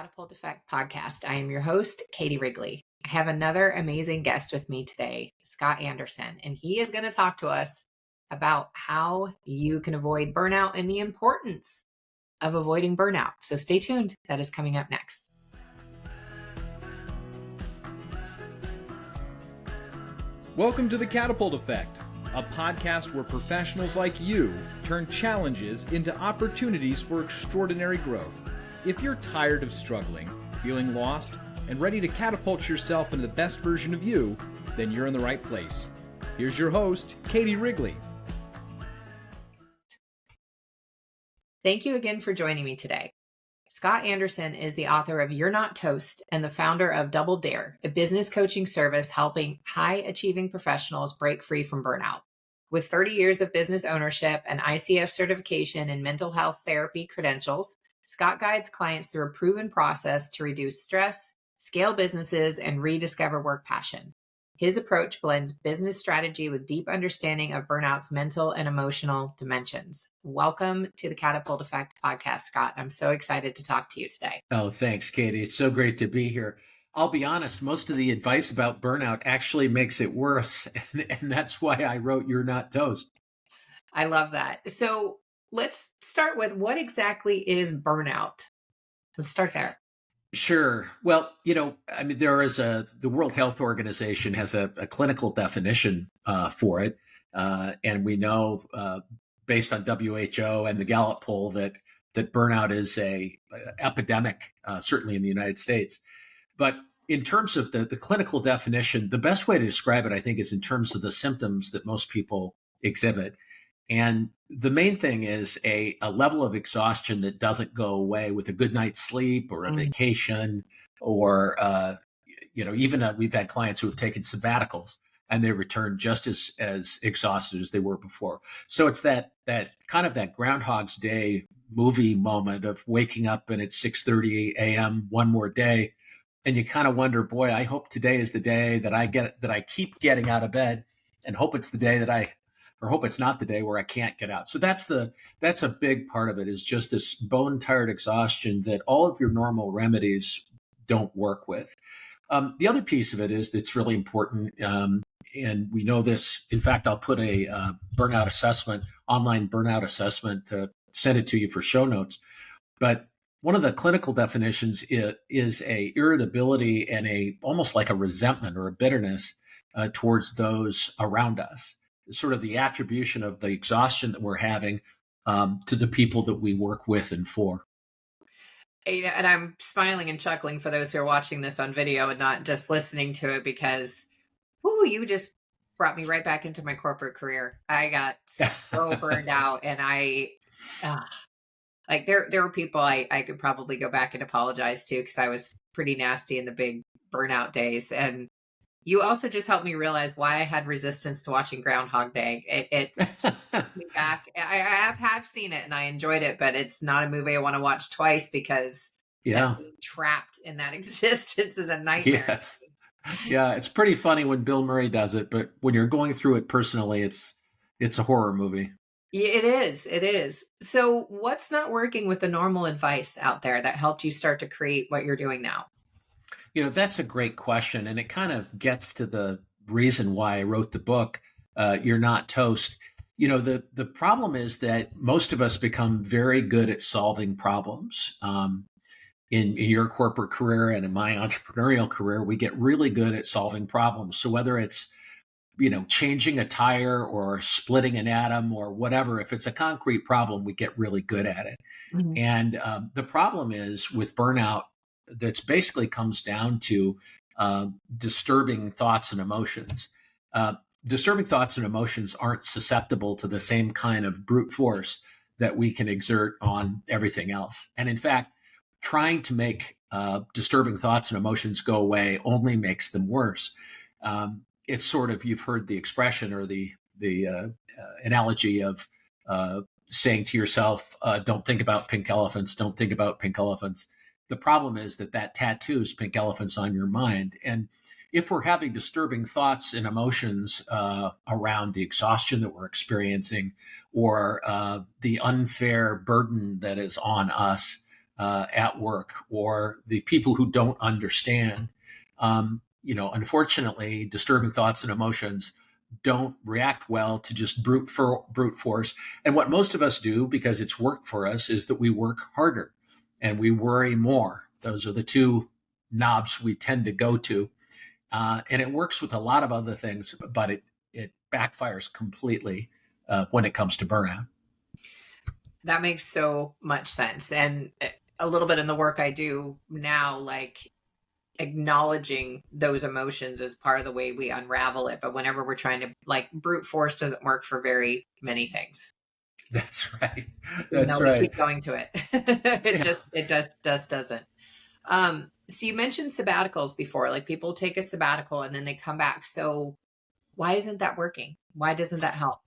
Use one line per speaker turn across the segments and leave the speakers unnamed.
Catapult Effect podcast. I am your host, Katie Wrigley. I have another amazing guest with me today, Scott Anderson, and he is going to talk to us about how you can avoid burnout and the importance of avoiding burnout. So stay tuned. That is coming up next.
Welcome to the Catapult Effect, a podcast where professionals like you turn challenges into opportunities for extraordinary growth. If you're tired of struggling, feeling lost, and ready to catapult yourself into the best version of you, then you're in the right place. Here's your host, Katie Wrigley.
Thank you again for joining me today. Scott Anderson is the author of You're Not Toast and the founder of Double Dare, a business coaching service helping high-achieving professionals break free from burnout. With 30 years of business ownership and ICF certification and mental health therapy credentials, Scott guides clients through a proven process to reduce stress, scale businesses, and rediscover work passion. His approach blends business strategy with deep understanding of burnout's mental and emotional dimensions. Welcome to the Catapult Effect podcast, Scott. I'm so excited to talk to you today.
Oh, thanks, Katie. It's so great to be here. I'll be honest, most of the advice about burnout actually makes it worse. And that's why I wrote You're Not Toast.
I love that. So let's start with what exactly is burnout? Let's start there.
Sure. Well, the World Health Organization has a clinical definition for it. And we know, based on WHO and the Gallup poll, that burnout is a epidemic, certainly in the United States. But in terms of the clinical definition, the best way to describe it, I think, is in terms of the symptoms that most people exhibit. And the main thing is a level of exhaustion that doesn't go away with a good night's sleep or a vacation or, we've had clients who have taken sabbaticals and they return just as exhausted as they were before. So it's that kind of that Groundhog's Day movie moment of waking up and it's 6:30 a.m. one more day. And you kind of wonder, boy, I hope today is the day that I keep getting out of bed, and hope it's the day or hope it's not the day where I can't get out. So that's a big part of it, is just this bone tired exhaustion that all of your normal remedies don't work with. The other piece of it is that's really important, and we know this. In fact, I'll put a online burnout assessment, to send it to you for show notes. But one of the clinical definitions is a irritability and almost like a resentment or a bitterness towards those around us. Sort of the attribution of the exhaustion that we're having to the people that we work with and for.
And I'm smiling and chuckling for those who are watching this on video and not just listening to it, because you just brought me right back into my corporate career. I got so burned out, and there were people I could probably go back and apologize to, because I was pretty nasty in the big burnout days. And you also just helped me realize why I had resistance to watching Groundhog Day. It takes me back. I have seen it and I enjoyed it, but it's not a movie I want to watch twice, because being trapped in that existence is a nightmare.
Yes. Yeah, it's pretty funny when Bill Murray does it, but when you're going through it personally, it's a horror movie.
Yeah, it is. It is. So what's not working with the normal advice out there that helped you start to create what you're doing now?
That's a great question. And it kind of gets to the reason why I wrote the book, You're Not Toast. The problem is that most of us become very good at solving problems. In your corporate career and in my entrepreneurial career, we get really good at solving problems. So whether it's, changing a tire or splitting an atom or whatever, if it's a concrete problem, we get really good at it. Mm-hmm. And the problem is with burnout, that's basically comes down to disturbing thoughts and emotions. Disturbing thoughts and emotions aren't susceptible to the same kind of brute force that we can exert on everything else. And in fact, trying to make disturbing thoughts and emotions go away only makes them worse. It's sort of, you've heard the expression or the analogy of saying to yourself, don't think about pink elephants, don't think about pink elephants. The problem is that tattoos pink elephants on your mind. And if we're having disturbing thoughts and emotions around the exhaustion that we're experiencing or the unfair burden that is on us at work, or the people who don't understand. Unfortunately, disturbing thoughts and emotions don't react well to just brute force. And what most of us do, because it's worked for us, is that we work harder and we worry more. Those are the two knobs we tend to go to. And it works with a lot of other things, but it backfires completely when it comes to burnout.
That makes so much sense. And a little bit in the work I do now, like acknowledging those emotions is part of the way we unravel it. But whenever we're trying to, like, brute force doesn't work for very many things.
That's right.
Even though
That's
we
right.
keep going to it.
Yeah.
It just doesn't. So you mentioned sabbaticals before, like people take a sabbatical and then they come back. So why isn't that working? Why doesn't that help?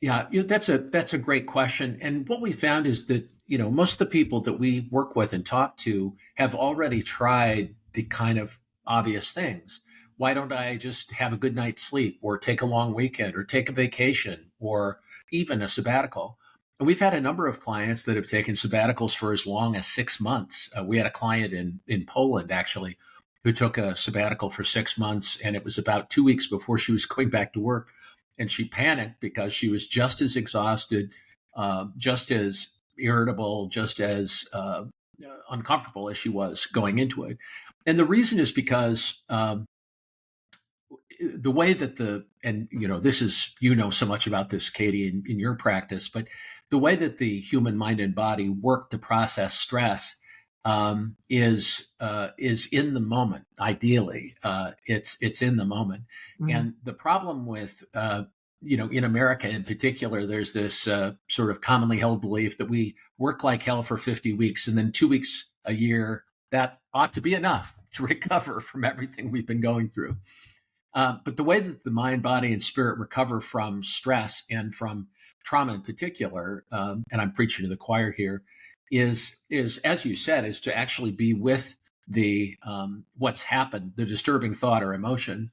Yeah, that's a great question. And what we found is that most of the people that we work with and talk to have already tried the kind of obvious things. Why don't I just have a good night's sleep, or take a long weekend, or take a vacation, or even a sabbatical? And we've had a number of clients that have taken sabbaticals for as long as 6 months. We had a client in Poland, actually, who took a sabbatical for 6 months, and it was about 2 weeks before she was going back to work, and she panicked because she was just as exhausted, just as irritable, just as uncomfortable as she was going into it. And the reason is because the way that this is, so much about this, Katie, in your practice, but the way that the human mind and body work to process stress is in the moment. Ideally, it's in the moment.
Mm.
And the problem with in America in particular, there's this sort of commonly held belief that we work like hell for 50 weeks, and then 2 weeks a year, that ought to be enough to recover from everything we've been going through. But the way that the mind, body, and spirit recover from stress and from trauma in particular, and I'm preaching to the choir here, is as you said, is to actually be with the what's happened, the disturbing thought or emotion,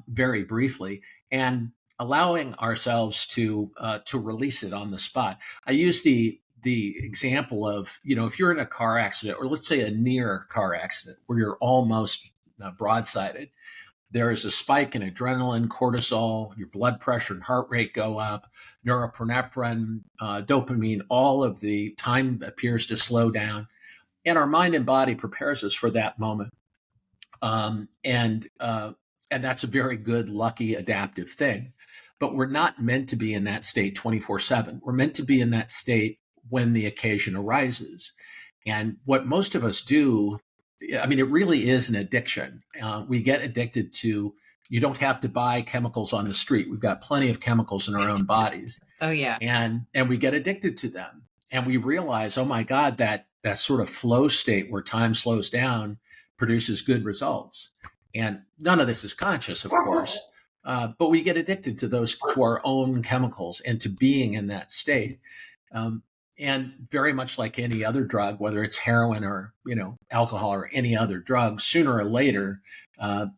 very briefly, and allowing ourselves to release it on the spot. I use the example of, if you're in a car accident, or let's say a near car accident where you're almost broadsided, there is a spike in adrenaline, cortisol, your blood pressure and heart rate go up, norepinephrine, dopamine, all of the time appears to slow down. And our mind and body prepares us for that moment. And that's a very good, lucky, adaptive thing. But we're not meant to be in that state 24/7. We're meant to be in that state when the occasion arises. And what most of us do, I mean, it really is an addiction. We get addicted to, you don't have to buy chemicals on the street. We've got plenty of chemicals in our own bodies.
Oh yeah.
And we get addicted to them. And we realize, oh my God, that sort of flow state where time slows down produces good results. And none of this is conscious, of course. But we get addicted to our own chemicals and to being in that state. And very much like any other drug, whether it's heroin or alcohol or any other drug, sooner or later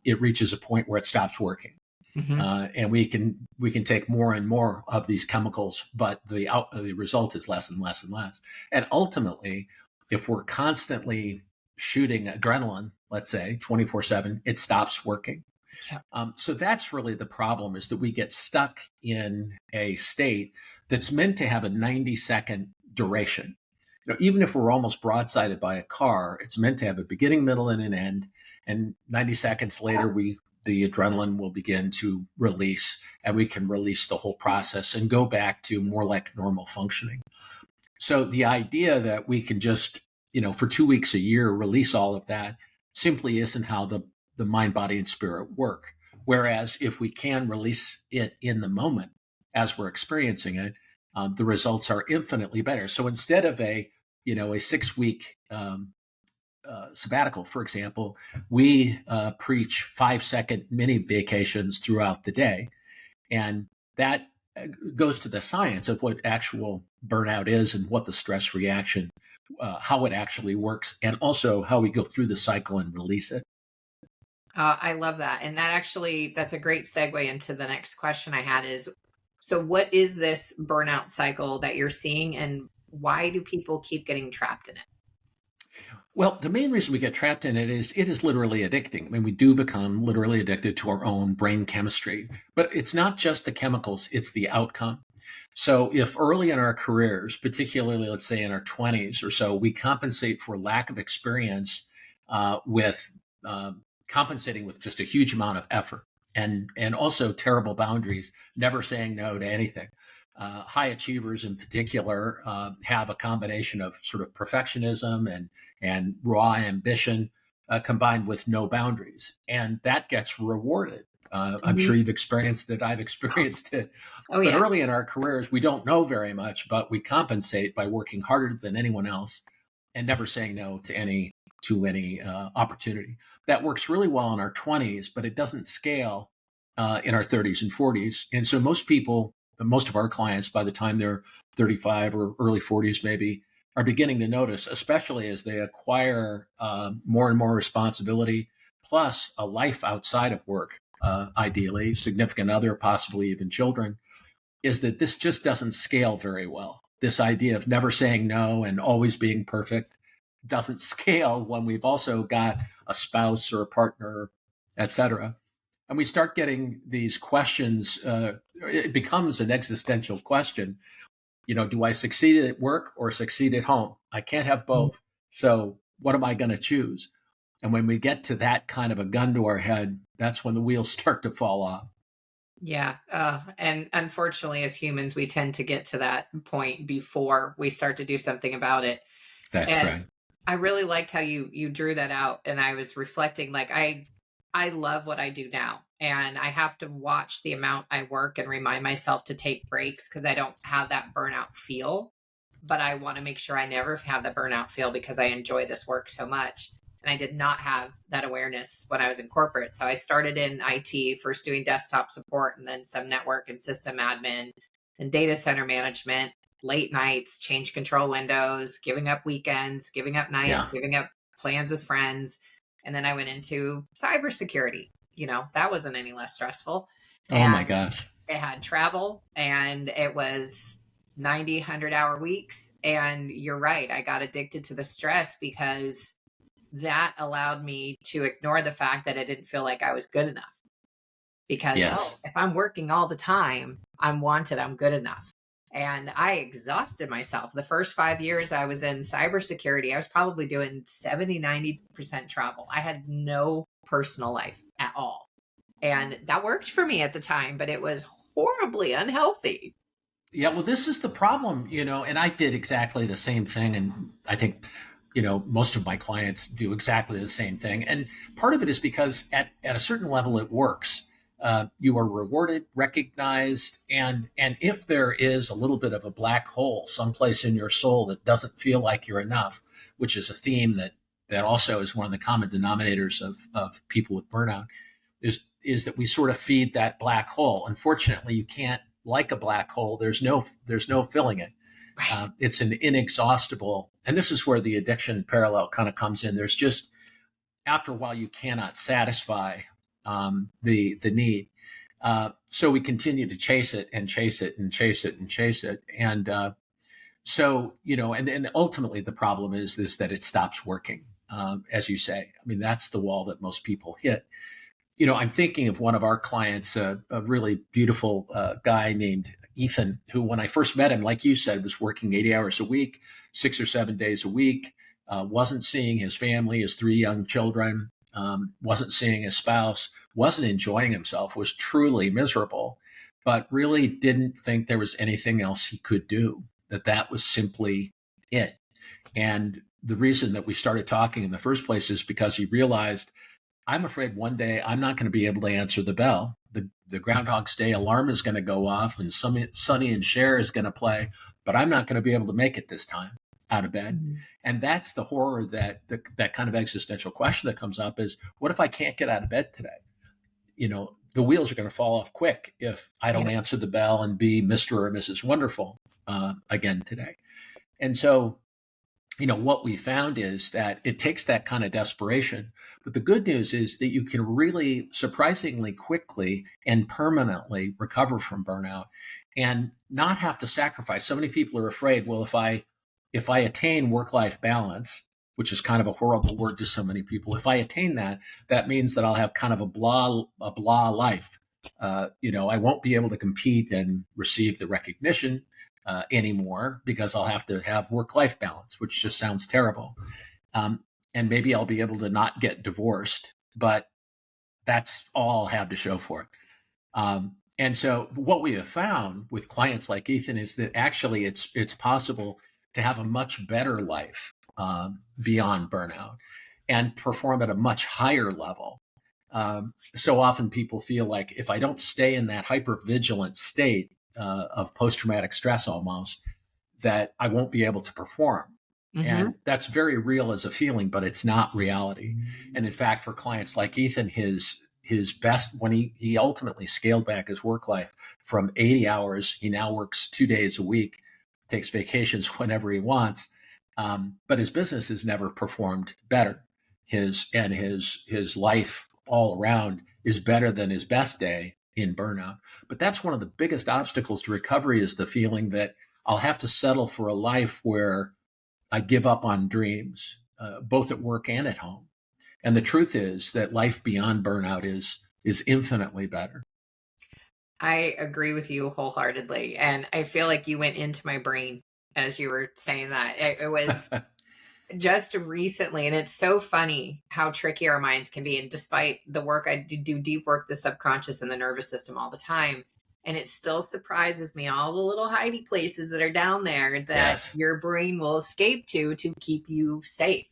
it reaches a point where it stops working.
Mm-hmm.
And we can take more and more of these chemicals, but the result is less and less and less. And ultimately, if we're constantly shooting adrenaline, let's say 24/7, it stops working.
Yeah.
So that's really the problem, is that we get stuck in a state that's meant to have a 90-second duration. Even if we're almost broadsided by a car, it's meant to have a beginning, middle, and an end. And 90 seconds later, the adrenaline will begin to release, and we can release the whole process and go back to more like normal functioning. So the idea that we can just, for 2 weeks a year, release all of that simply isn't how the mind, body, and spirit work. Whereas if we can release it in the moment as we're experiencing it, the results are infinitely better. So instead of a 6-week sabbatical, for example, we preach 5-second mini vacations throughout the day. And that goes to the science of what actual burnout is and what the stress reaction, how it actually works, and also how we go through the cycle and release it.
I love that. And that's a great segue into the next question I had is, so what is this burnout cycle that you're seeing, and why do people keep getting trapped in it?
Well, the main reason we get trapped in it is literally addicting. I mean, we do become literally addicted to our own brain chemistry, but it's not just the chemicals, it's the outcome. So if early in our careers, particularly let's say in our 20s or so, we compensate for lack of experience with compensating with just a huge amount of effort and also terrible boundaries, never saying no to anything. High achievers in particular have a combination of sort of perfectionism and raw ambition combined with no boundaries. And that gets rewarded. I'm
Mhm.
sure you've experienced it. I've experienced it.
Oh,
But
yeah.
early in our careers, we don't know very much, but we compensate by working harder than anyone else and never saying no to any opportunity. That works really well in our 20s, but it doesn't scale in our 30s and 40s. And so most of our clients, by the time they're 35 or early 40s, maybe, are beginning to notice, especially as they acquire more and more responsibility, plus a life outside of work, ideally, significant other, possibly even children, is that this just doesn't scale very well. This idea of never saying no and always being perfect doesn't scale when we've also got a spouse or a partner, et cetera. And we start getting these questions. It becomes an existential question. Do I succeed at work or succeed at home? I can't have
Mhm.
both. So what am I going to choose? And when we get to that kind of a gun to our head, that's when the wheels start to fall off.
Yeah. And unfortunately, as humans, we tend to get to that point before we start to do something about it.
That's
And
right.
I really liked how you drew that out. And I was reflecting, like, I love what I do now. And I have to watch the amount I work and remind myself to take breaks because I don't have that burnout feel. But I want to make sure I never have the burnout feel because I enjoy this work so much. And I did not have that awareness when I was in corporate. So I started in IT, first doing desktop support and then some network and system admin and data center management, late nights, change control windows, giving up weekends, giving up nights,
Yeah.
giving up plans with friends. And then I went into cybersecurity. That wasn't any less stressful.
Oh my
And
gosh.
it had travel and it was 90, 100-hour weeks. And you're right. I got addicted to the stress because that allowed me to ignore the fact that I didn't feel like I was good enough. Because,
Yes.
if I'm working all the time, I'm wanted, I'm good enough. And I exhausted myself. The first 5 years I was in cybersecurity, I was probably doing 70, 90% travel. I had no personal life at all. And that worked for me at the time, but it was horribly unhealthy.
Yeah, well, this is the problem, and I did exactly the same thing. And I think, most of my clients do exactly the same thing. And part of it is because at a certain level, it works. You are rewarded, recognized, and if there is a little bit of a black hole someplace in your soul that doesn't feel like you're enough, which is a theme that also is one of the common denominators of people with burnout, is that we sort of feed that black hole. Unfortunately, you can't, like a black hole. There's no filling it.
Right.
It's an inexhaustible, and this is where the addiction parallel kind of comes in. There's just, after a while, you cannot satisfy the need. So we continue to chase it and chase it and chase it and chase it. And and then ultimately the problem is that it stops working. As you say, I mean, that's the wall that most people hit. I'm thinking of one of our clients, a really beautiful guy named Ethan, who, when I first met him, like you said, was working 80 hours a week, 6 or 7 days a week, wasn't seeing his family, his 3 young children, wasn't seeing his spouse, wasn't enjoying himself, was truly miserable, but really didn't think there was anything else he could do, that was simply it. And the reason that we started talking in the first place is because he realized, I'm afraid one day I'm not going to be able to answer the bell. The Groundhog's Day alarm is going to go off and Sonny and Cher is going to play, but I'm not going to be able to make it this time out of bed.
Mhm.
And that's the horror, that kind of existential question that comes up is, what if I can't get out of bed today? The wheels are going to fall off quick if I don't
Yep.
answer the bell and be Mr. or Mrs. Wonderful again today. And so what we found is that it takes that kind of desperation. But the good news is that you can really surprisingly quickly and permanently recover from burnout and not have to sacrifice. So many people are afraid, well, if I attain work-life balance, which is kind of a horrible word to so many people. If I attain that, that means that I'll have kind of a blah life. I won't be able to compete and receive the recognition anymore because I'll have to have work-life balance, which just sounds terrible. And maybe I'll be able to not get divorced, but that's all I'll have to show for it. And so what we have found with clients like Ethan is that actually it's possible to have a much better life beyond burnout and perform at a much higher level. So often people feel like if I don't stay in that hypervigilant state of post-traumatic stress almost, that I won't be able to perform.
Mm-hmm.
And that's very real as a feeling, but it's not reality. And in fact, for clients like Ethan, his best, when he ultimately scaled back his work life from 80 hours, he now works 2 days a week, takes vacations whenever he wants. But his business has never performed better. His life all around is better than his best day in burnout. But that's one of the biggest obstacles to recovery, is the feeling that I'll have to settle for a life where I give up on dreams, both at work and at home. And the truth is that life beyond burnout is infinitely better.
I agree with you wholeheartedly. And I feel like you went into my brain as you were saying that. It was just recently, and it's so funny how tricky our minds can be. And despite the work, I do deep work, the subconscious and the nervous system all the time. And it still surprises me, all the little hidey places that are down there that
Yes.
your brain will escape to keep you safe.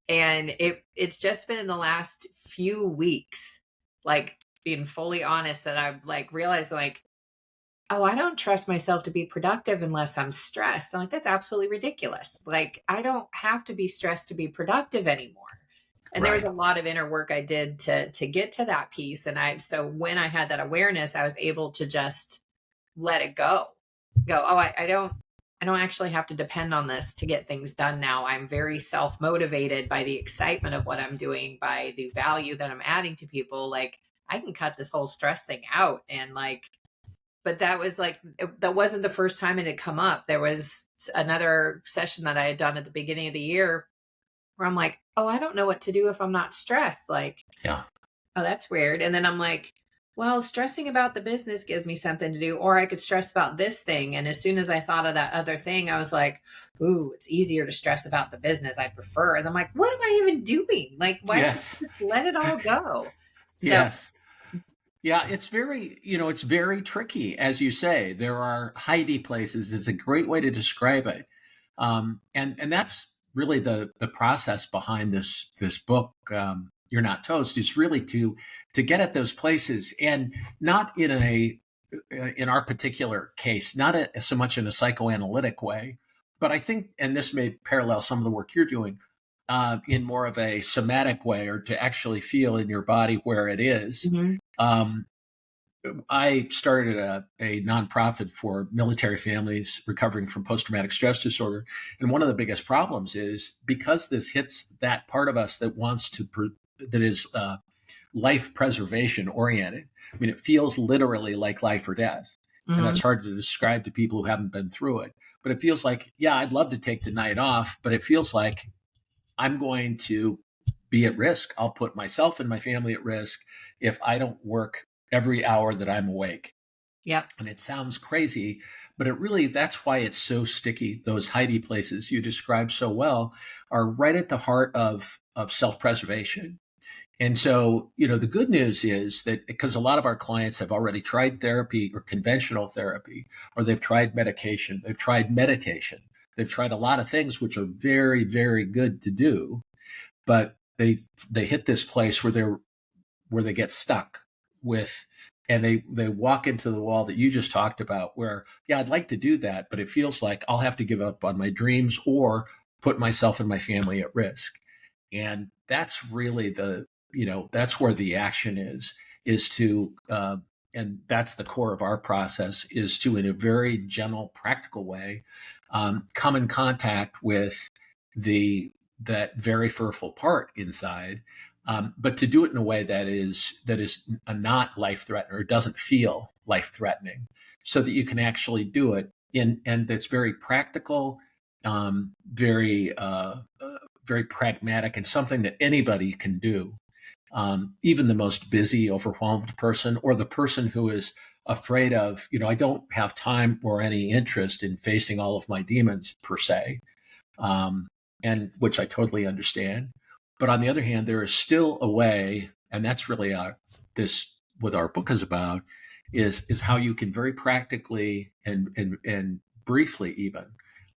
And it's just been in the last few weeks, like being fully honest, that I've like realized like, oh, I don't trust myself to be productive unless I'm stressed. I'm like, that's absolutely ridiculous. Like, I don't have to be stressed to be productive anymore. And there was
Right.
a lot of inner work I did to get to that piece. And so when I had that awareness, I was able to just let it go. Oh, I don't actually have to depend on this to get things done now. I'm very self-motivated by the excitement of what I'm doing, by the value that I'm adding to people. Like, I can cut this whole stress thing out. And like, but that was like, that wasn't the first time it had come up. There was another session that I had done at the beginning of the year where I'm like, oh, I don't know what to do if I'm not stressed. Like,
Yeah.
oh, that's weird. And then I'm like, well, stressing about the business gives me something to do, or I could stress about this thing. And as soon as I thought of that other thing, I was like, ooh, it's easier to stress about the business. I prefer. And I'm like, what am I even doing? Like, why don't
Yes.
you just let it all go? So,
Yes. Yeah, it's very tricky, as you say. There are hidey places is a great way to describe it, and that's really the process behind this book. You're Not Toast is really to get at those places, and not in our particular case, not so much in a psychoanalytic way, but I think, and this may parallel some of the work you're doing, in more of a somatic way, or to actually feel in your body where it is.
mhm.
Um, I started a nonprofit for military families recovering from post-traumatic stress disorder. And one of the biggest problems is because this hits that part of us that wants to, that is life preservation oriented. I mean, it feels literally like life or death. And
Mhm.
that's hard to describe to people who haven't been through it. But it feels like, yeah, I'd love to take the night off, but it feels like I'm going to be at risk. I'll put myself and my family at risk if I don't work every hour that I'm awake.
Yep.
And it sounds crazy, but that's why it's so sticky. Those hidey places you described so well are right at the heart of self-preservation. And so, the good news is that because a lot of our clients have already tried therapy or conventional therapy, or they've tried medication, they've tried meditation, they've tried a lot of things which are very, very good to do, but they hit this place where they get stuck with, and they walk into the wall that you just talked about, where, yeah, I'd like to do that, but it feels like I'll have to give up on my dreams or put myself and my family at risk. And that's really that's where the action is to, and that's the core of our process, is to, in a very gentle, practical way, come in contact with that very fearful part inside, but to do it in a way that is not life threatening, or doesn't feel life threatening, so that you can actually do it and that's very practical, very very pragmatic and something that anybody can do. Even the most busy, overwhelmed person, or the person who is afraid of, I don't have time or any interest in facing all of my demons per se, um, and which I totally understand. But on the other hand, there is still a way, and that's really this what our book is about, is how you can very practically and briefly even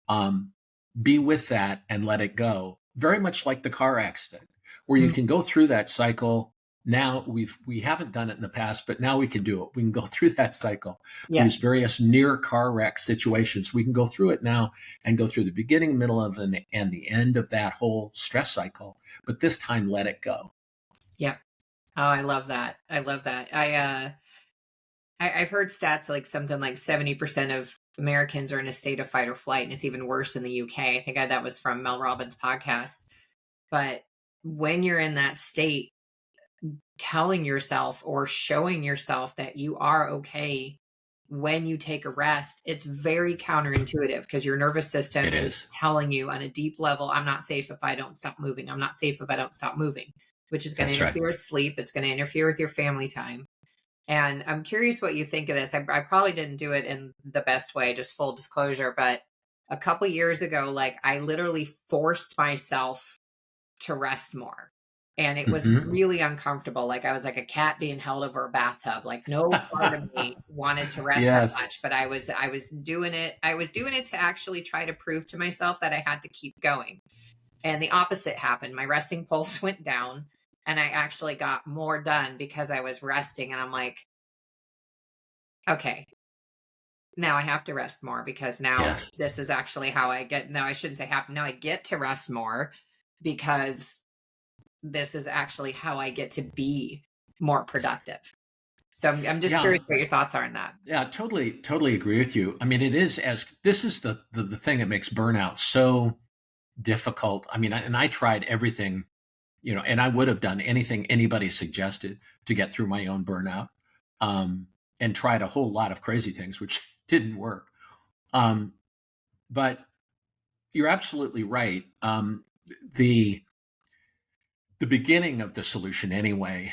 um, be with that and let it go. Very much like the car accident, where you
Mm.
can go through that cycle. Now we haven't done it in the past, but now we can do it. We can go through that cycle.
Yeah.
These various near car wreck situations. We can go through it now and go through the beginning, middle of, and the end of that whole stress cycle. But this time, let it go.
Yeah. Oh, I love that. I love that. I've heard stats like something like 70% of Americans are in a state of fight or flight, and it's even worse in the UK. I think that was from Mel Robbins' podcast. But when you're in that state, telling yourself or showing yourself that you are okay when you take a rest, it's very counterintuitive because your nervous system
It
is
is.
telling you on a deep level, I'm not safe if I don't stop moving. I'm not safe if I don't stop moving, which is going to
That's right.
interfere with sleep. It's going to interfere with your family time. And I'm curious what you think of this. I probably didn't do it in the best way, just full disclosure, but a couple years ago, like I literally forced myself to rest more. And it was
Mm-hmm.
really uncomfortable. Like I was like a cat being held over a bathtub. Like no part of me wanted to rest that
Yes.
much, but I was doing it. I was doing it to actually try to prove to myself that I had to keep going. And the opposite happened. My resting pulse went down and I actually got more done because I was resting. And I'm like, okay, now I have to rest more because now
Yes.
this is actually how I get. No, I shouldn't say have. Now I get to rest more because this is actually how I get to be more productive. So I'm just
Yeah.
curious what your thoughts are on that.
Yeah. Totally agree with you. I mean, it is this is the thing that makes burnout so difficult. I mean, and I tried everything, and I would have done anything anybody suggested to get through my own burnout, um, and tried a whole lot of crazy things, which didn't work. Um, but you're absolutely right. The beginning of the solution, anyway,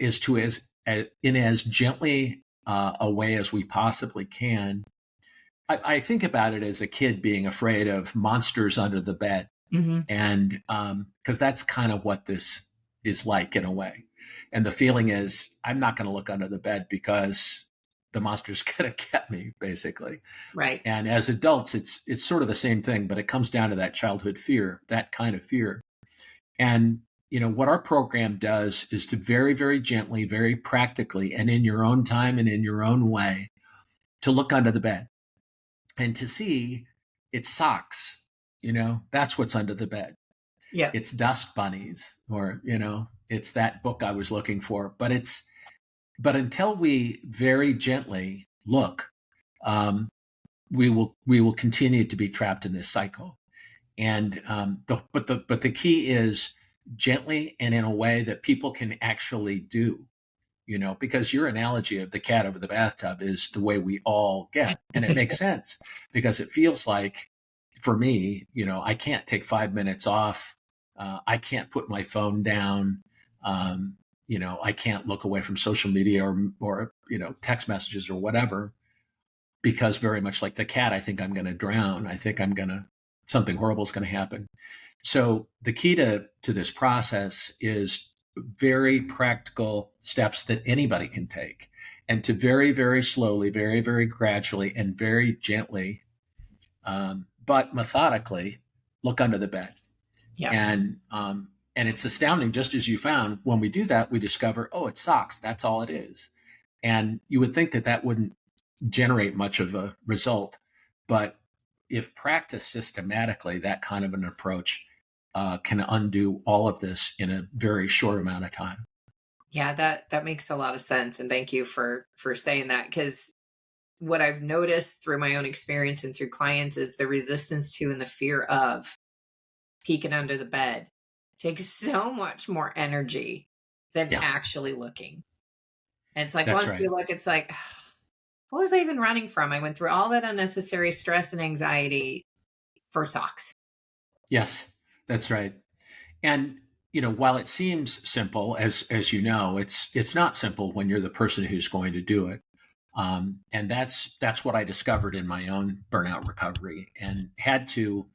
is to in as gently a way as we possibly can. I think about it as a kid being afraid of monsters under the bed,
Mm-hmm.
and because that's kind of what this is like in a way. And the feeling is, I'm not going to look under the bed because the monster's going to get me, basically.
Right.
And as adults, it's sort of the same thing, but it comes down to that childhood fear, that kind of fear. And what our program does is to very, very gently, very practically, and in your own time and in your own way, to look under the bed and to see it's socks. That's what's under the bed.
Yeah.
It's dust bunnies, or it's that book I was looking for. But until we very gently look, we will continue to be trapped in this cycle. And but the key is gently and in a way that people can actually do. Because your analogy of the cat over the bathtub is the way we all get, and it makes sense because it feels like, for me, I can't take 5 minutes off. I can't put my phone down. I can't look away from social media or text messages or whatever, because very much like the cat, I think I'm going to drown. I think something horrible is going to happen. So the key to this process is very practical steps that anybody can take, and to very, very slowly, very, very gradually, and very gently, but methodically, look under the bed.
Yeah.
And it's astounding, just as you found, when we do that, we discover, oh, it's socks. That's all it is. And you would think that wouldn't generate much of a result. But if practiced systematically, that kind of an approach can undo all of this in a very short amount of time.
Yeah, that makes a lot of sense. And thank you for saying that. Because what I've noticed through my own experience and through clients is the resistance to and the fear of peeking under the bed takes so much more energy than
Yeah,
actually looking. And it's like
that's
once
right.
you look, it's like, what was I even running from? I went through all that unnecessary stress and anxiety for socks.
Yes, that's right. And while it seems simple, as you know, it's not simple when you're the person who's going to do it. And that's what I discovered in my own burnout recovery, and had to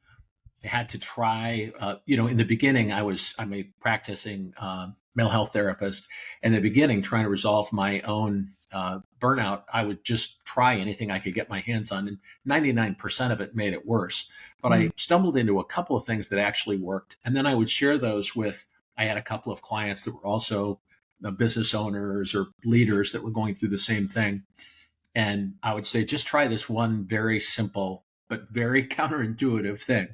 try. In the beginning, I'm a practicing mental health therapist. In the beginning, trying to resolve my own burnout, I would just try anything I could get my hands on, and 99% of it made it worse. But I
Mhm.
stumbled into a couple of things that actually worked, and then I would share those with. I had a couple of clients that were also business owners or leaders that were going through the same thing, and I would say, just try this one very simple but very counterintuitive thing.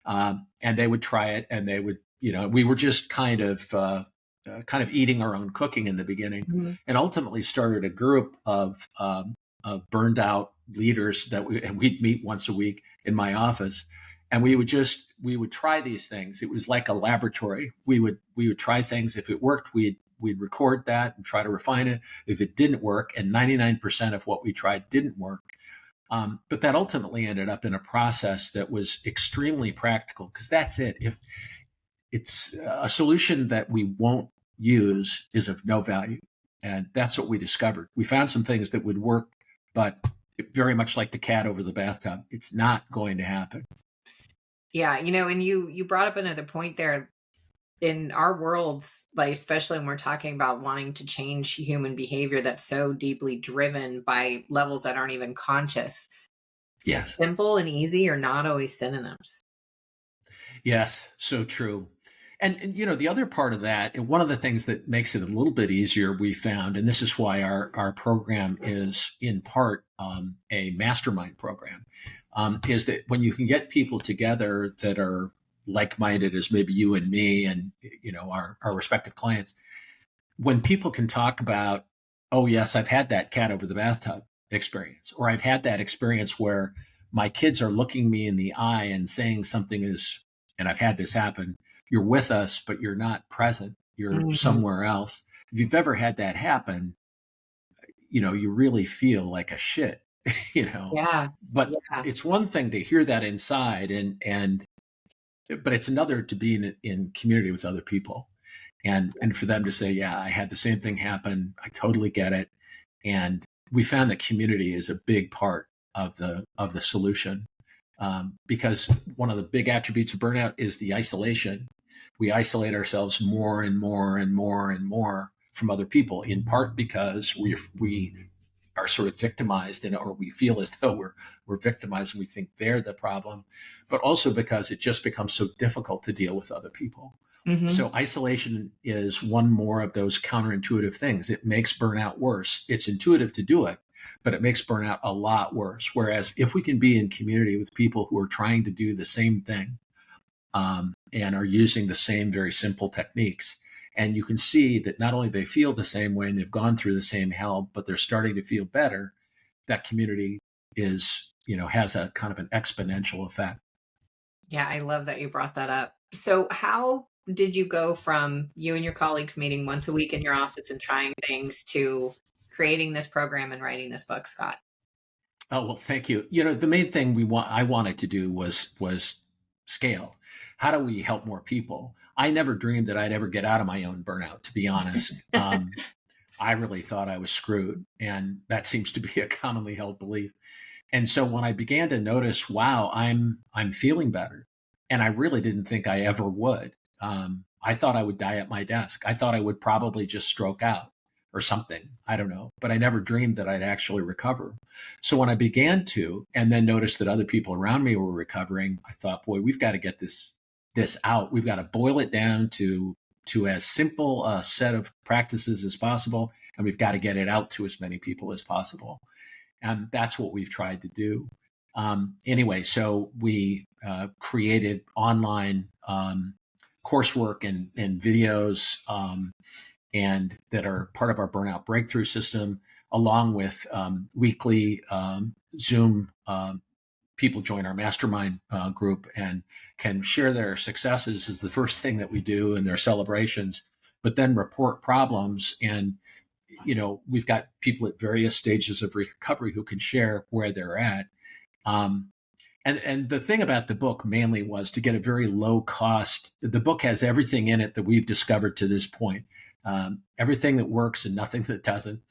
And they would try it, and they would, we were just kind of eating our own cooking in the beginning,
Mhm.
and ultimately started a group of burned out leaders and we'd meet once a week in my office, and we would try these things. It was like a laboratory. We would try things. If it worked, we'd record that and try to refine it. If it didn't work, and 99% of what we tried didn't work, but that ultimately ended up in a process that was extremely practical, because that's it. If it's a solution that we won't use, is of no value. And that's what we discovered. We found some things that would work, but very much like the cat over the bathtub, it's not going to happen.
Yeah, and you brought up another point there. In our worlds, like especially when we're talking about wanting to change human behavior that's so deeply driven by levels that aren't even conscious,
Yes.
simple and easy are not always synonyms.
Yes, so true. And the other part of that, and one of the things that makes it a little bit easier, we found, and this is why our program is in part a mastermind program, is that when you can get people together that are like-minded as maybe you and me, and our respective clients, when people can talk about, oh yes, I've had that cat over the bathtub experience, or I've had that experience where my kids are looking me in the eye and saying something is, and I've had this happen, you're with us, but you're not present. You're
Mhm.
somewhere else. If you've ever had that happen, you really feel like a shit, you know.
Yeah.
But
Yeah.
it's one thing to hear that inside, and but it's another to be in community with other people, and for them to say, yeah, I had the same thing happen, I totally get it. And we found that community is a big part of the solution, because one of the big attributes of burnout is the isolation. We isolate ourselves more and more and more and more from other people, in part because we are sort of victimized, or we feel as though we're victimized and we think they're the problem, but also because it just becomes so difficult to deal with other people.
Mhm.
So isolation is one more of those counterintuitive things. It makes burnout worse. It's intuitive to do it, but it makes burnout a lot worse. Whereas if we can be in community with people who are trying to do the same thing, and are using the same very simple techniques, and you can see that not only they feel the same way and they've gone through the same hell, but they're starting to feel better, that community has a kind of an exponential effect.
Yeah, I love that you brought that up. So, how did you go from you and your colleagues meeting once a week in your office and trying things to creating this program and writing this book, Scott?
Oh, well, thank you. The main thing I wanted to do was scale. How do we help more people? I never dreamed that I'd ever get out of my own burnout, to be honest. I really thought I was screwed, and that seems to be a commonly held belief. And so when I began to notice, wow, I'm feeling better, and I really didn't think I ever would. I thought I would die at my desk. I thought I would probably just stroke out or something. I don't know, but I never dreamed that I'd actually recover. So when I began to, and then noticed that other people around me were recovering, I thought, boy, we've got to get this out. We've got to boil it down to as simple a set of practices as possible, and we've got to get it out to as many people as possible. And that's what we've tried to do. Anyway, so we created online coursework and videos, and that are part of our burnout breakthrough system, along with weekly Zoom. People join our mastermind group and can share their successes is the first thing that we do, and their celebrations, but then report problems. And we've got people at various stages of recovery who can share where they're at. Um, And the thing about the book mainly was to get a very low cost. The book has everything in it that we've discovered to this point, everything that works and nothing that doesn't.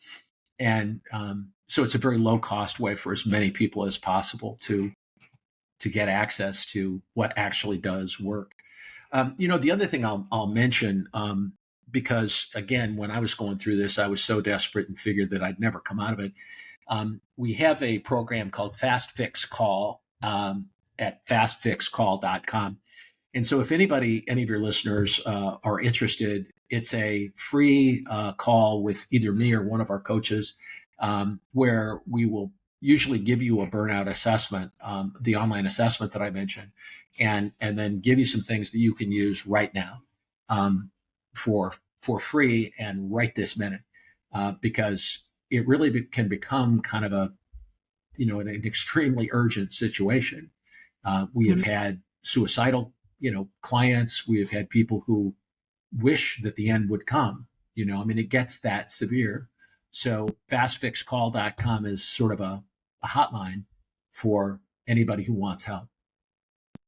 And so it's a very low cost way for as many people as possible to get access to what actually does work. The other thing I'll mention, because again, when I was going through this, I was so desperate and figured that I'd never come out of it. We have a program called Fast Fix Call at fastfixcall.com. And so if any of your listeners are interested, it's a free call with either me or one of our coaches, where we will usually give you a burnout assessment, the online assessment that I mentioned, and then give you some things that you can use right now for free and right this minute, because it really can become kind of an extremely urgent situation. We have had suicidal, clients. We have had people who wish that the end would come. It gets that severe. So fastfixcall.com is sort of a hotline for anybody who wants help.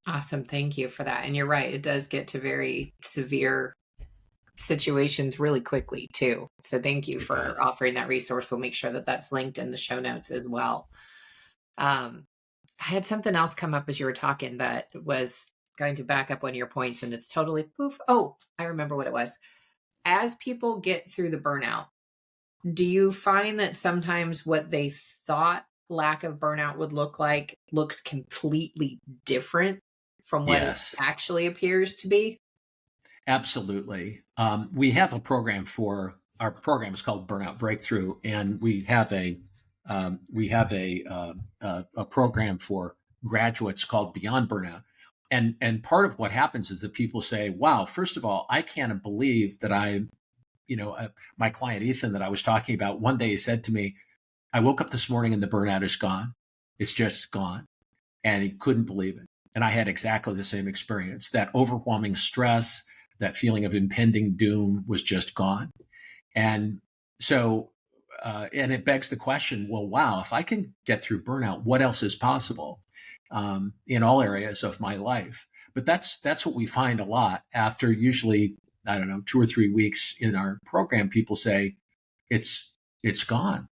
Awesome. Thank you for that. And you're right. It does get to very severe situations really quickly too. So thank you for offering that resource. We'll make sure that that's linked in the show notes as well. I had something else come up as you were talking that was going to back up one of your points, and it's totally poof. Oh, I remember what it was. As people get through the burnout, do you find that sometimes what they thought lack of burnout would look like looks completely different from what it actually appears to be?
Absolutely. We have a program our program is called Burnout Breakthrough, and we have a program for graduates called Beyond Burnout. And part of what happens is that people say, wow, first of all, I can't believe that my client, Ethan, that I was talking about, one day he said to me, I woke up this morning and the burnout is gone. It's just gone. And he couldn't believe it. And I had exactly the same experience. That overwhelming stress, that feeling of impending doom was just gone. And so, and it begs the question, well, wow, if I can get through burnout, what else is possible in all areas of my life? But that's what we find a lot after usually, I don't know, 2 or 3 weeks in our program. People say it's gone.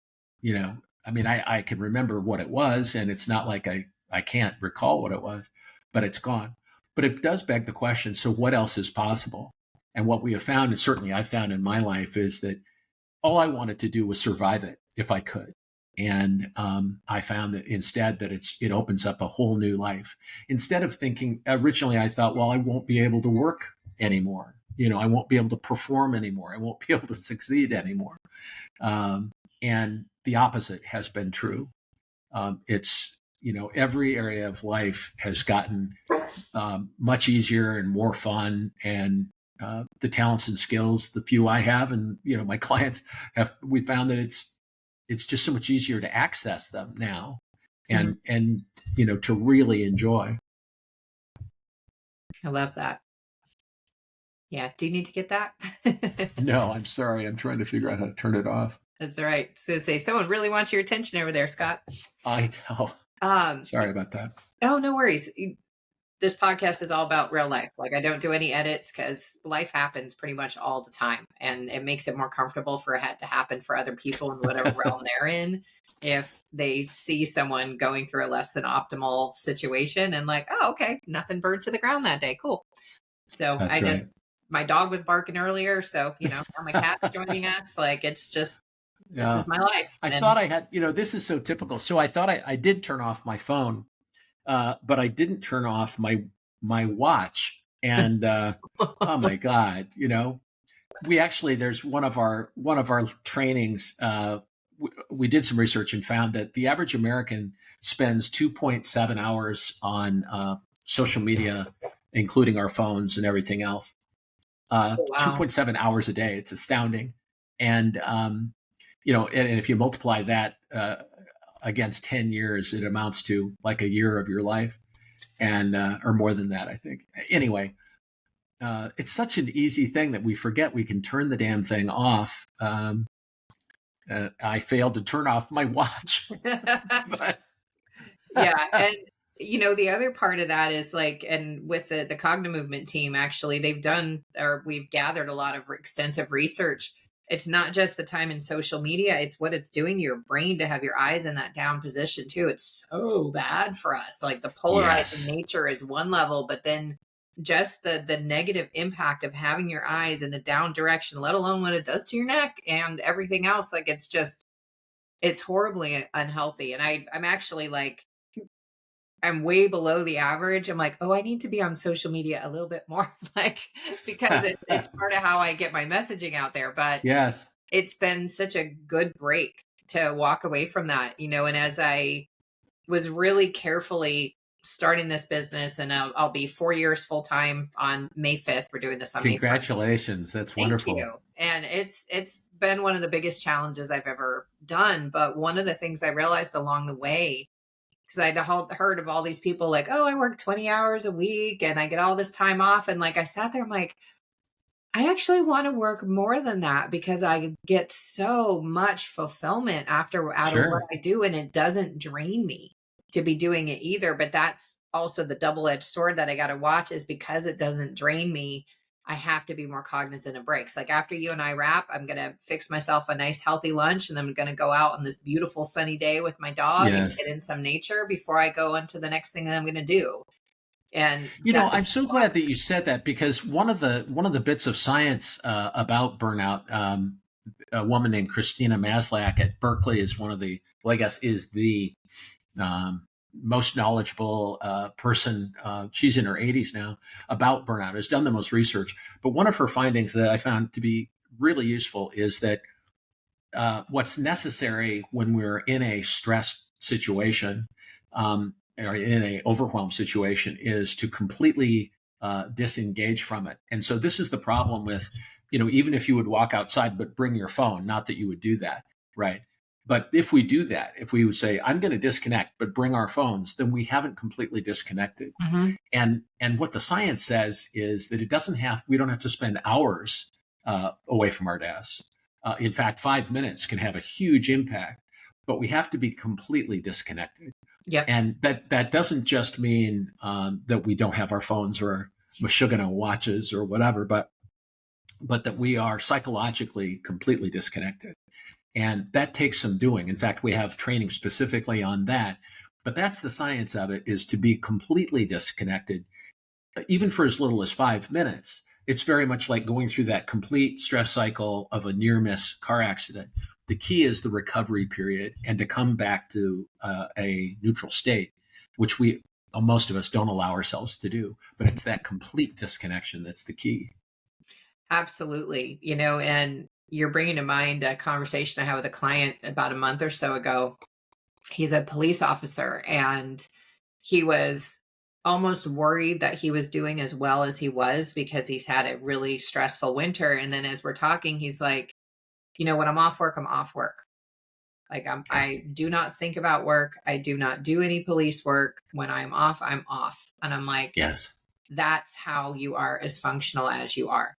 I can remember what it was, and it's not like I can't recall what it was, but it's gone. But it does beg the question, so what else is possible? And what we have found, and certainly I found in my life, is that all I wanted to do was survive it if I could. And I found that instead that it opens up a whole new life. Instead of thinking, originally I thought, well, I won't be able to work anymore. I won't be able to perform anymore. I won't be able to succeed anymore. And the opposite has been true. It's, every area of life has gotten much easier and more fun. And the talents and skills, the few I have, and my clients have, we found that it's just so much easier to access them now, and to really enjoy.
I love that. Yeah. Do you need to get that?
No, I'm sorry. I'm trying to figure out how to turn it off.
That's all right. So say someone really wants your attention over there, Scott.
I know. Sorry about that.
Oh, no worries. This podcast is all about real life. Like, I don't do any edits because life happens pretty much all the time, and it makes it more comfortable for it to happen for other people in whatever realm they're in. If they see someone going through a less than optimal situation and like, oh, okay, nothing burned to the ground that day. Cool. So my dog was barking earlier. So, now my cat's joining us. Like, it's just, this is my life.
I thought I had, this is so typical. So I thought I did turn off my phone, but I didn't turn off my watch. And oh my God, we actually, there's one of our trainings. We did some research and found that the average American spends 2.7 hours on social media, including our phones and everything else. 2.7 hours a day. It's astounding. And, and if you multiply that against 10 years, it amounts to like a year of your life, and or more than that, I think. Anyway, it's such an easy thing that we forget we can turn the damn thing off. I failed to turn off my watch.
Yeah. And The other part of that is like, and with the cognitive movement team, actually, we've gathered a lot of extensive research. It's not just the time in social media, it's what it's doing to your brain to have your eyes in that down position too. It's so bad for us. Like the polarizing
Yes.
nature is one level, but then just the negative impact of having your eyes in a down direction, let alone what it does to your neck and everything else. Like it's horribly unhealthy. And I'm actually like, I'm way below the average. I'm like, "Oh, I need to be on social media a little bit more," like, because it's part of how I get my messaging out there, but
Yes.
it's been such a good break to walk away from that, and as I was really carefully starting this business, and I'll be 4 years full time on May 5th. We're doing this on May 1st.
Congratulations. That's
Thank
wonderful.
you. And it's been one of the biggest challenges I've ever done, but one of the things I realized along the way, because I'd heard of all these people like, oh, I work 20 hours a week and I get all this time off. And like I sat there, I'm like, I actually want to work more than that because I get so much fulfillment out of what
Sure.
I do, and it doesn't drain me to be doing it either. But that's also the double-edged sword that I got to watch, is because it doesn't drain me, I have to be more cognizant of breaks. Like after you and I wrap, I'm going to fix myself a nice healthy lunch, and then I'm going to go out on this beautiful sunny day with my dog and get
Yes.
in some nature before I go into the next thing that I'm going to do. And that's
I'm so glad that you said that, because one of the bits of science about burnout, a woman named Christina Maslach at Berkeley is one of the, well, I guess is the um, most knowledgeable person. She's in her 80s now, about burnout, has done the most research. But one of her findings that I found to be really useful is that what's necessary when we're in a stress situation, or in a overwhelmed situation, is to completely disengage from it. And so this is the problem with, even if you would walk outside but bring your phone, not that you would do that, right? But if we do that, if we would say, I'm going to disconnect, but bring our phones, then we haven't completely disconnected.
Mhm.
And what the science says is that we don't have to spend hours away from our desks. In fact, 5 minutes can have a huge impact, but we have to be completely disconnected.
Yep.
And that doesn't just mean that we don't have our phones or Meshuggah watches or whatever, but that we are psychologically completely disconnected. And that takes some doing. In fact, we have training specifically on that. But that's the science of it, is to be completely disconnected, even for as little as 5 minutes. It's very much like going through that complete stress cycle of a near miss car accident. The key is the recovery period, and to come back to a neutral state, which most of us don't allow ourselves to do. But it's that complete disconnection that's the key.
Absolutely. And you're bringing to mind a conversation I had with a client about a month or so ago. He's a police officer, and he was almost worried that he was doing as well as he was because he's had a really stressful winter. And then as we're talking, he's like, when I'm off work, I'm off work. Like
Yeah.
I do not think about work. I do not do any police work. When I'm off, I'm off. And I'm like,
Yes.
that's how you are as functional as you are.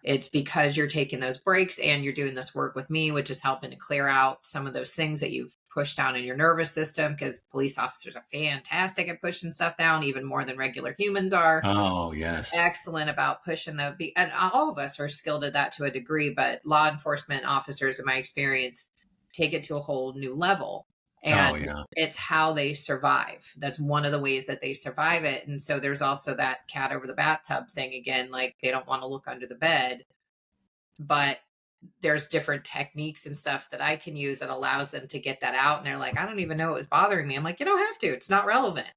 It's because you're taking those breaks and you're doing this work with me, which is helping to clear out some of those things that you've pushed down in your nervous system, because police officers are fantastic at pushing stuff down, even more than regular humans are.
Oh, yes.
Excellent about pushing and all of us are skilled at that to a degree, but law enforcement officers, in my experience, take it to a whole new level.
Oh,
And
yeah.
it's how they survive. That's one of the ways that they survive it. And so there's also that cat over the bathtub thing again. Like they don't want to look under the bed, but there's different techniques and stuff that I can use that allows them to get that out. And they're like, I don't even know it was bothering me. I'm like, you don't have to. It's not relevant.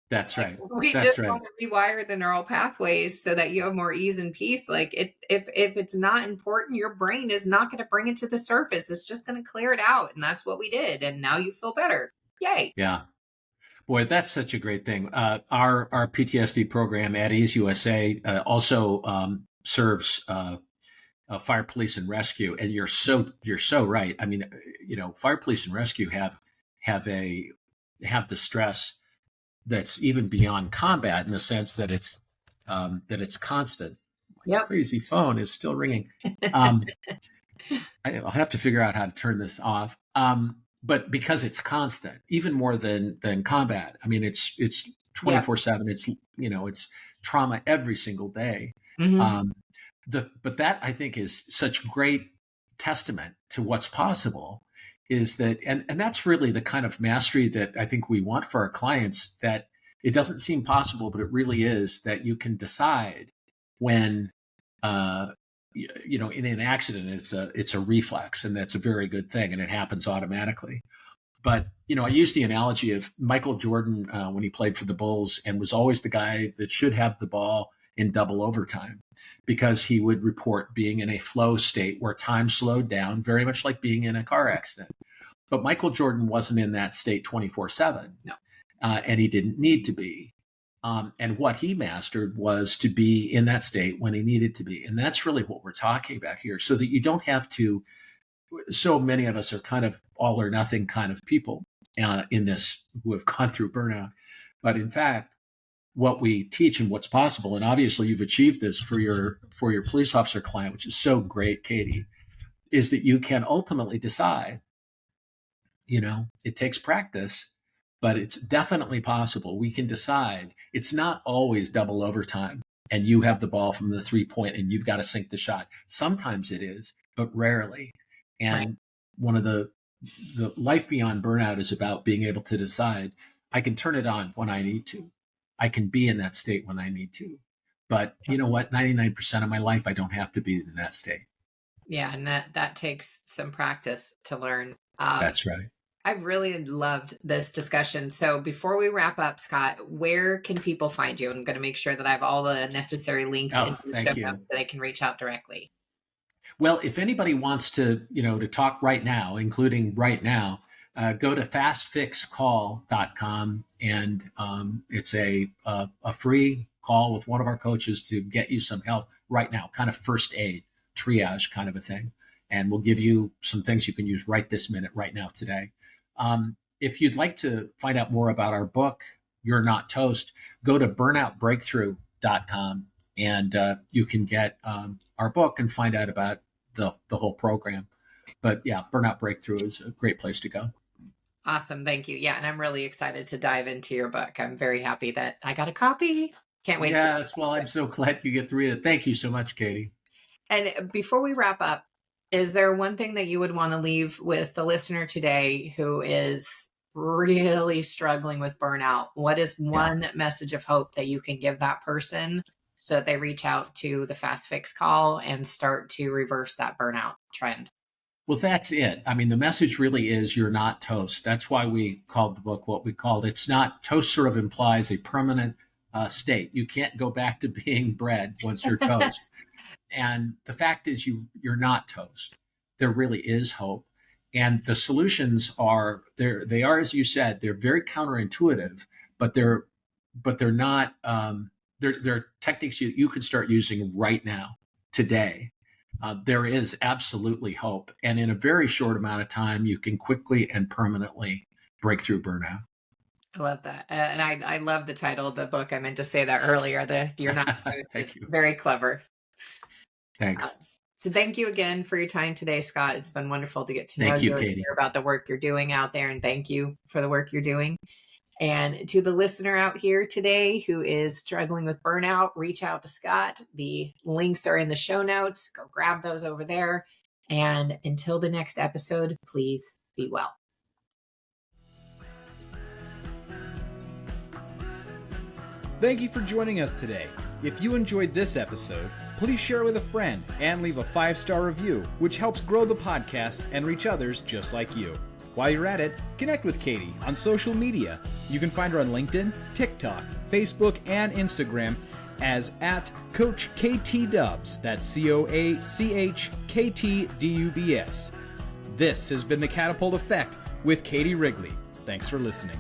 That's
Like
right.
we
That's
just
right.
want to rewire the neural pathways so that you have more ease and peace. Like if it's not important, your brain is not going to bring it to the surface. It's just going to clear it out, and that's what we did. And now you feel better. Yay!
Yeah. Boy, that's such a great thing. Our PTSD program at Ease USA also serves fire, police, and rescue. And you're so right. I mean, fire, police, and rescue have the stress that's even beyond combat, in the sense that it's constant. My
Yep.
crazy phone is still ringing. Um, I'll have to figure out how to turn this off. but because it's constant, even more than combat. I mean, it's
Yeah.
24/7. It's it's trauma every single day.
Hmm.
Um, but that, I think, is such great testament to what's possible. Is that and that's really the kind of mastery that I think we want for our clients. That it doesn't seem possible, but it really is. That you can decide when uh, in an accident, it's a reflex, and that's a very good thing, and it happens automatically. But I use the analogy of Michael Jordan when he played for the Bulls and was always the guy that should have the ball in double overtime, because he would report being in a flow state where time slowed down, very much like being in a car accident. But Michael Jordan wasn't in that state 24/7,
No.
And he didn't need to be. And what he mastered was to be in that state when he needed to be. And that's really what we're talking about here, so that you don't have to. So many of us are kind of all or nothing kind of people in this, who have gone through burnout. But in fact, what we teach and what's possible, and obviously you've achieved this for your police officer client, which is so great, Katie, is that you can ultimately decide. It takes practice, but it's definitely possible. We can decide. It's not always double overtime and you have the ball from the 3-point and you've got to sink the shot. Sometimes it is, but rarely.
Right.
And one of the life beyond burnout is about being able to decide, I can turn it on when I need to. I can be in that state when I need to. But you know what? 99% of my life, I don't have to be in that state.
Yeah, and that takes some practice to learn.
That's right.
I really loved this discussion. So before we wrap up, Scott, where can people find you? I'm going to make sure that I have all the necessary links
Oh,
in the show
thank
notes
you.
so they can reach out directly.
Well, if anybody wants to, to talk right now, including right now, go to fastfixcall.com, and it's a free call with one of our coaches to get you some help right now, kind of first aid, triage kind of a thing. And we'll give you some things you can use right this minute, right now, today. If you'd like to find out more about our book, You're Not Toast, go to burnoutbreakthrough.com, and you can get our book and find out about the whole program. But yeah, Burnout Breakthrough is a great place to go.
Awesome. Thank you. Yeah. And I'm really excited to dive into your book. I'm very happy that I got a copy. Can't wait.
Yes. Well, I'm so glad you get to read it. Thank you so much, Katie.
And before we wrap up, is there one thing that you would want to leave with the listener today who is really struggling with burnout? What is one message of hope that you can give that person so that they reach out to the Fast Fix call and start to reverse that burnout trend?
Well, that's it. I mean, the message really is you're not toast. That's why we called the book what we called. It's not toast. Sort of implies a permanent state. You can't go back to being bread once you're toast. And the fact is you're not toast. There really is hope. And the solutions are there. They are, as you said, they're very counterintuitive, but they're not, they're techniques you can start using right now, today. There is absolutely hope. And in a very short amount of time, you can quickly and permanently break through burnout.
I love that. And I love the title of the book. I meant to say that earlier. You're Not Toast.
Thank you.
Very clever.
Thanks.
So thank you again for your time today, Scott. It's been wonderful to get to know you and
Katie.
hear about the work you're doing out there. And thank you for the work you're doing. And to the listener out here today who is struggling with burnout, reach out to Scott. The links are in the show notes. Go grab those over there. And until the next episode, please be well.
Thank you for joining us today. If you enjoyed this episode, please share it with a friend and leave a 5-star review, which helps grow the podcast and reach others just like you. While you're at it, connect with Katie on social media. You can find her on LinkedIn, TikTok, Facebook, and Instagram as @CoachKTDubs. That's CoachKTDubs. This has been the Catapult Effect with Katie Wrigley. Thanks for listening.